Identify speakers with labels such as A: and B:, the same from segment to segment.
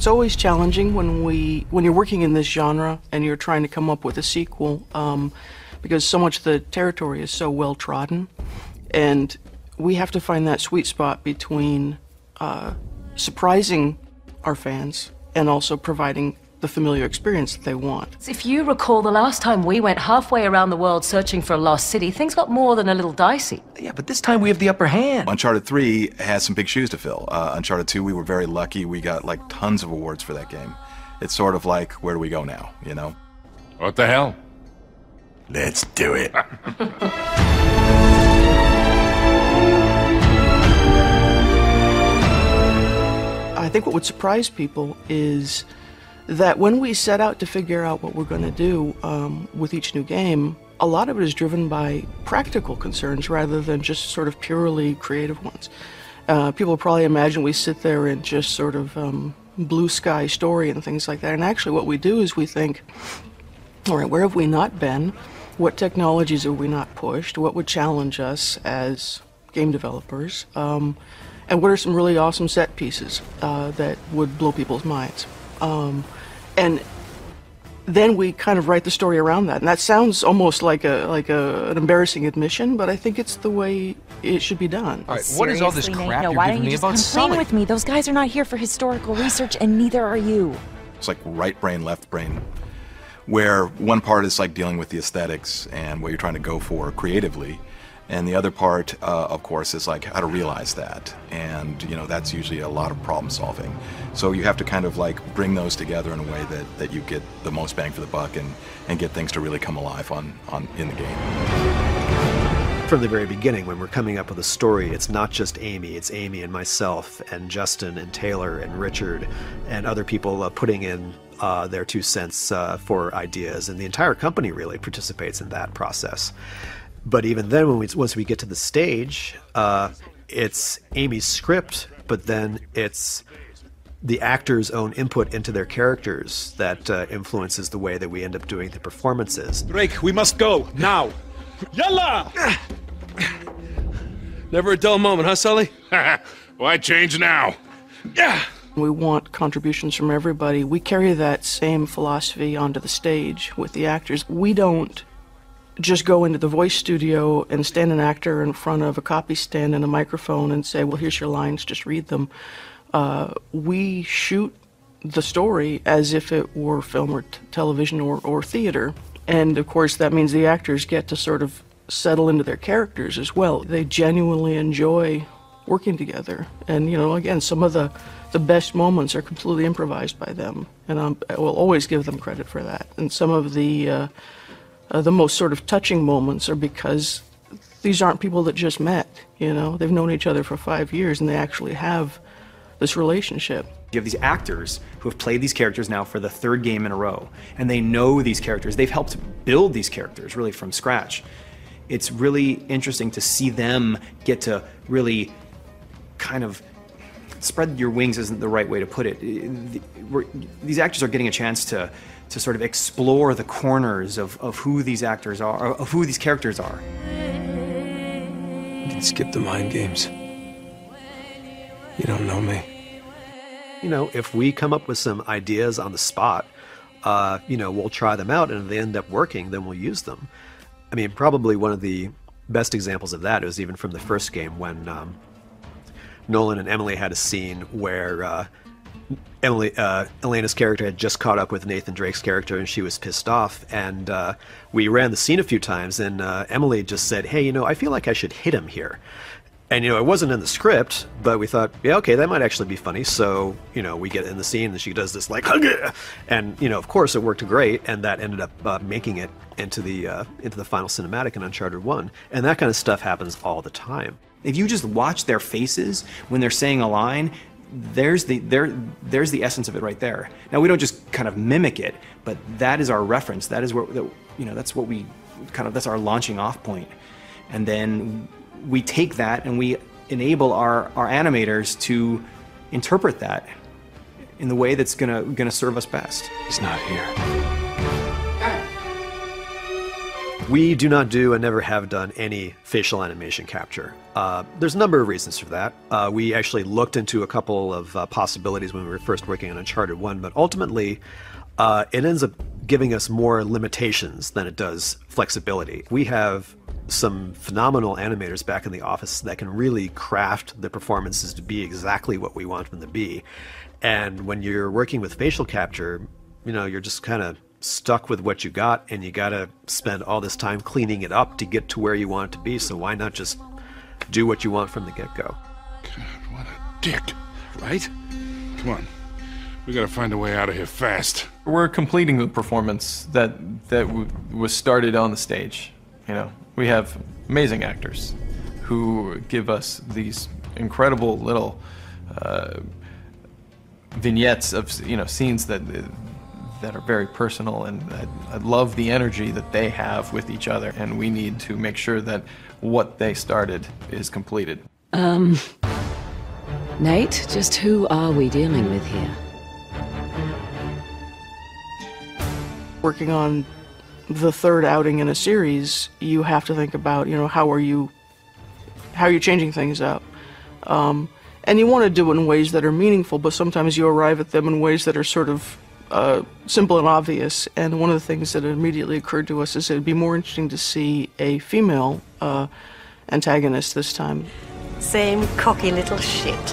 A: It's always challenging when you're working in this genre and you're trying to come up with a sequel, because so much of the territory is so well trodden, and we have to find that sweet spot between surprising our fans and also providing the familiar experience that they want.
B: If you recall, the last time we went halfway around the world searching for a lost city, things got more than a little dicey.
C: Yeah, but this time we have the upper hand.
D: Uncharted 3 has some big shoes to fill. Uncharted 2, we were very lucky. We got like tons of awards for that game. It's sort of like, where do we go now, you know?
E: What the hell?
D: Let's do it.
A: I think what would surprise people is that when we set out to figure out what we're going to do with each new game, a lot of it is driven by practical concerns rather than just sort of purely creative ones. People probably imagine we sit there and just sort of blue sky story and things like that, and actually what we do is we think, all right, where have we not been? What technologies have we not pushed? What would challenge us as game developers? And what are some really awesome set pieces that would blow people's minds? And then we kind of write the story around that. And that sounds almost like an embarrassing admission, but I think it's the way it should be done.
C: All right, what is all this crap you're
F: why
C: giving
F: don't you
C: me
F: just
C: about
F: complain
C: Sully?
F: with me? Those guys are not here for historical research, and neither are you.
D: It's like right brain, left brain, where one part is like dealing with the aesthetics and what you're trying to go for creatively, and the other part, of course, is like how to realize that. And, you know, that's usually a lot of problem solving. So you have to kind of like bring those together in a way that you get the most bang for the buck and get things to really come alive in the game.
G: From the very beginning, when we're coming up with a story, it's not just Amy, it's Amy and myself and Justin and Taylor and Richard and other people putting in their 2 cents for ideas, and the entire company really participates in that process. But even then, once we get to the stage, it's Amy's script, but then it's the actors' own input into their characters that influences the way that we end up doing the performances.
H: Drake, we must go, now! Yalla! Never a dull moment, huh, Sully?
E: Why change now?
H: Yeah!
A: We want contributions from everybody. We carry that same philosophy onto the stage with the actors. We don't just go into the voice studio and stand an actor in front of a copy stand and a microphone and say, well, here's your lines, just read them. We shoot the story as if it were film or television or theater. And of course, that means the actors get to sort of settle into their characters as well. They genuinely enjoy working together. And, you know, again, some of the best moments are completely improvised by them. And I will always give them credit for that. And some of the most sort of touching moments are because these aren't people that just met, you know. They've known each other for 5 years and they actually have this relationship.
I: You have these actors who have played these characters now for the 3rd game in a row, and they know these characters. They've helped build these characters really from scratch. It's really interesting to see them get to really kind of spread your wings isn't the right way to put it. These actors are getting a chance to sort of explore the corners of who these actors are, of who these characters are.
H: You can skip the mind games. You don't know me.
G: You know, if we come up with some ideas on the spot, you know, we'll try them out, and if they end up working, then we'll use them. I mean, probably one of the best examples of that is even from the first game when Nolan and Emily had a scene where Elena's character had just caught up with Nathan Drake's character and she was pissed off, and we ran the scene a few times, and Emily just said, hey, you know, I feel like I should hit him here. And, you know, it wasn't in the script, but we thought, yeah, okay, that might actually be funny. So, you know, we get in the scene and she does this like, and, you know, of course it worked great, and that ended up making it into the final cinematic in Uncharted 1. And that kind of stuff happens all the time.
I: If you just watch their faces when they're saying a line, there's the essence of it right there. Now, we don't just kind of mimic it, but that is our reference. That is where, you know, that's what we kind of, that's our launching off point. And then we take that and we enable our animators to interpret that in the way that's gonna serve us best.
H: He's not here.
G: We do not do and never have done any facial animation capture. There's a number of reasons for that. We actually looked into a couple of possibilities when we were first working on Uncharted 1, but ultimately it ends up giving us more limitations than it does flexibility. We have some phenomenal animators back in the office that can really craft the performances to be exactly what we want them to be. And when you're working with facial capture, you know, you're just kind of stuck with what you got, and you gotta spend all this time cleaning it up to get to where you want it to be, so why not just do what you want from the get-go?
E: God, what a dick, right? Come on. We gotta find a way out of here fast.
C: We're completing the performance that was started on the stage. You know, we have amazing actors who give us these incredible little vignettes of, you know, scenes that are very personal, and I love the energy that they have with each other, and we need to make sure that what they started is completed.
B: Nate, just who are we dealing with here?
A: Working on the third outing in a series, you have to think about, you know, how are you changing things up. And you want to do it in ways that are meaningful, but sometimes you arrive at them in ways that are sort of simple and obvious. And one of the things that immediately occurred to us is it would be more interesting to see a female antagonist this time.
J: Same cocky little shit.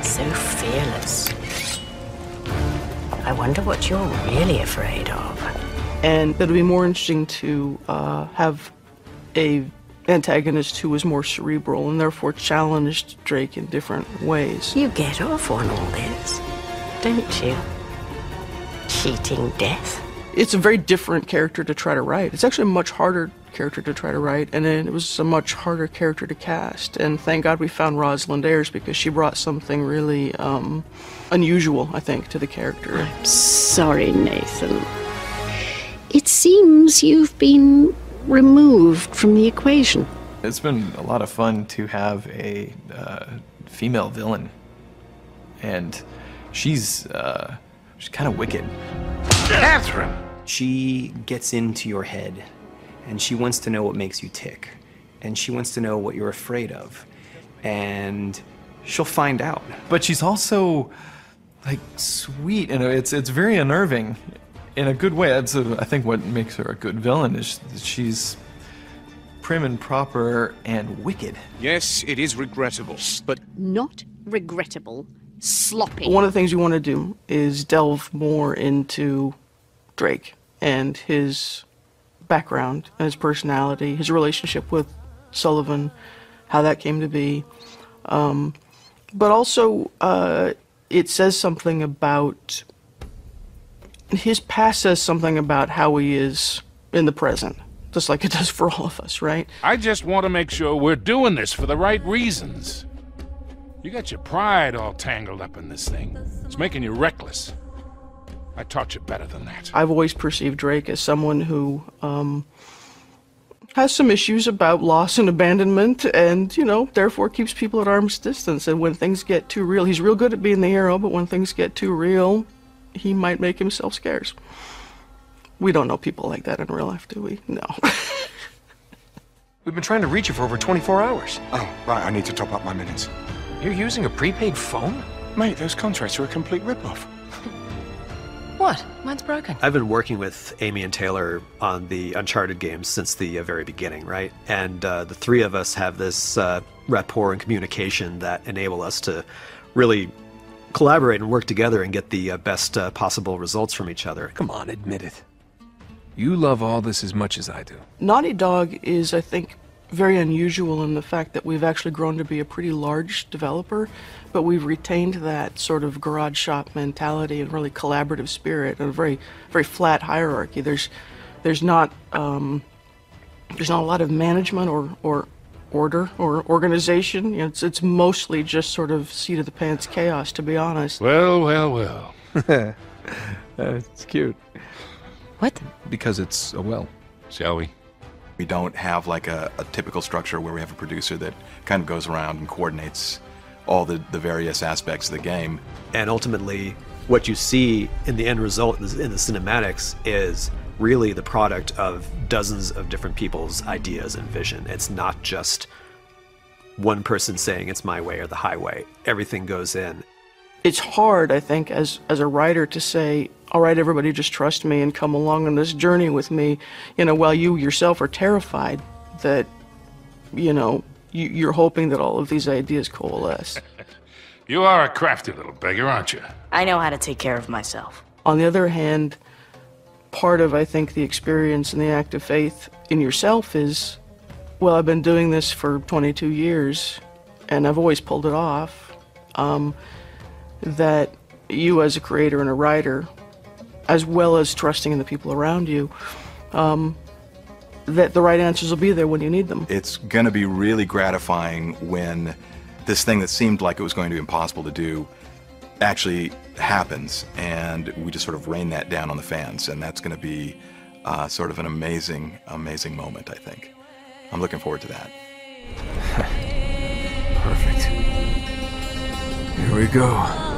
J: So fearless. I wonder what you're really afraid of.
A: And it would be more interesting to have a antagonist who was more cerebral and therefore challenged Drake in different ways.
J: You get off on all this, don't you? Cheating death.
A: It's a very different character to try to write. It's actually a much harder character to try to write, and it was a much harder character to cast. And thank God we found Rosalind Ayers, because she brought something really unusual, I think, to the character.
K: I'm sorry, Nathan. It seems you've been removed from the equation.
C: It's been a lot of fun to have a female villain, and she's kind of wicked.
E: Catherine!
I: She gets into your head, and she wants to know what makes you tick, and she wants to know what you're afraid of, and she'll find out.
C: But she's also, like, sweet, and it's very unnerving in a good way. That's I think what makes her a good villain is that she's prim and proper and wicked.
H: Yes, it is regrettable, but...
K: Not regrettable. Sloppy.
A: One of the things you want to do is delve more into Drake and his background and his personality, his relationship with Sullivan, how that came to be. But also, it says something about... His past says something about how he is in the present, just like it does for all of us, right?
E: I just want to make sure we're doing this for the right reasons. You got your pride all tangled up in this thing. It's making you reckless. I taught you better than that.
A: I've always perceived Drake as someone who has some issues about loss and abandonment, and, you know, therefore keeps people at arm's distance. And when things get too real, he's real good at being the hero, but when things get too real, he might make himself scarce. We don't know people like that in real life, do we? No.
H: We've been trying to reach you for over 24 hours.
L: Oh, right, I need to top up my minutes.
H: You're using a prepaid phone?
L: Mate, those contracts are a complete rip-off.
B: What? Mine's broken.
G: I've been working with Amy and Taylor on the Uncharted games since the very beginning, right? And the three of us have this rapport and communication that enable us to really collaborate and work together and get the best possible results from each other.
H: Come on, admit it. You love all this as much as I do.
A: Naughty Dog is, I think, very unusual in the fact that we've actually grown to be a pretty large developer, but we've retained that sort of garage shop mentality and really collaborative spirit and a very, very flat hierarchy. There's not a lot of management or order or organization. You know, it's mostly just sort of seat of the pants chaos, to be honest.
E: Well, well, well.
H: It's cute.
B: What?
H: Because it's a well.
E: Shall we?
D: We don't have like a typical structure where we have a producer that kind of goes around and coordinates all the various aspects of the game.
G: And ultimately, what you see in the end result in the cinematics is really the product of dozens of different people's ideas and vision. It's not just one person saying it's my way or the highway. Everything goes in.
A: It's hard, I think, as a writer to say, all right, everybody just trust me and come along on this journey with me, while you yourself are terrified that, you're hoping that all of these ideas coalesce.
E: You are a crafty little beggar, aren't you?
M: I know how to take care of myself.
A: On the other hand, part of, I think, the experience and the act of faith in yourself is, well, I've been doing this for 22 years, and I've always pulled it off, that you as a creator and a writer, as well as trusting in the people around you, that the right answers will be there when you need them.
D: It's going to be really gratifying when this thing that seemed like it was going to be impossible to do actually happens, and we just sort of rain that down on the fans, and that's going to be sort of an amazing, amazing moment, I think. I'm looking forward to that.
H: Perfect. Here we go.